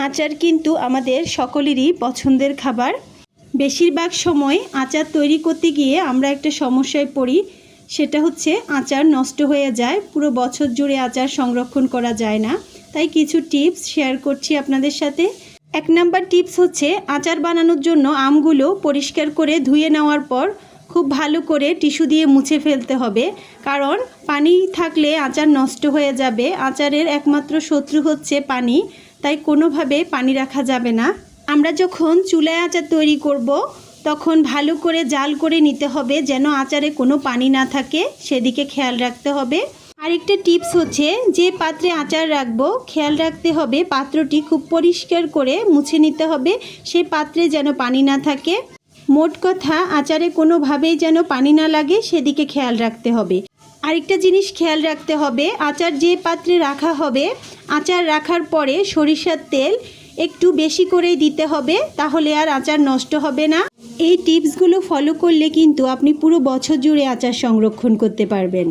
আচার কিন্তু আমাদের সকলেরই পছন্দের খাবার। বেশিরভাগ সময় আচার তৈরি করতে গিয়ে আমরা একটা সমস্যায় পড়ি, সেটা হচ্ছে আচার নষ্ট হয়ে যায়, পুরো বছর জুড়ে আচার সংরক্ষণ করা যায় না। তাই কিছু টিপস শেয়ার করছি আপনাদের সাথে। 1 নাম্বার টিপস হচ্ছে আচার বানানোর জন্য আমগুলো পরিষ্কার করে ধুয়ে নেওয়ার পর খুব ভালো করে টিস্যু দিয়ে মুছে ফেলতে হবে, কারণ পানি থাকলে আচার নষ্ট হয়ে যাবে। আচারের একমাত্র শত্রু হচ্ছে পানি, তাই কোনোভাবে পানি রাখা যাবে না। আমরা যখন চুলায় আচার তৈরি করব তখন ভালো করে জাল করে নিতে হবে, যেন আচারে কোনো পানি না থাকে, সেদিকে খেয়াল রাখতে হবে। আরেকটা টিপস হচ্ছে যে পাত্রে আচার রাখবো খেয়াল রাখতে হবে পাত্রটি খুব পরিষ্কার করে মুছে নিতে হবে, সেই পাত্রে যেন পানি না থাকে। মোট কথা আচারে কোনোভাবেই যেন পানি না লাগে সেদিকে খেয়াল রাখতে হবে। আরেকটা জিনিস খেয়াল রাখতে হবে, আচার যে পাত্রে রাখা হবে আচার রাখার পরে সরিষার তেল একটু বেশি করেই দিতে হবে, তাহলে আর আচার নষ্ট হবে না। এই টিপসগুলো ফলো করলে কিন্তু আপনি পুরো বছর জুড়ে আচার সংরক্ষণ করতে পারবেন।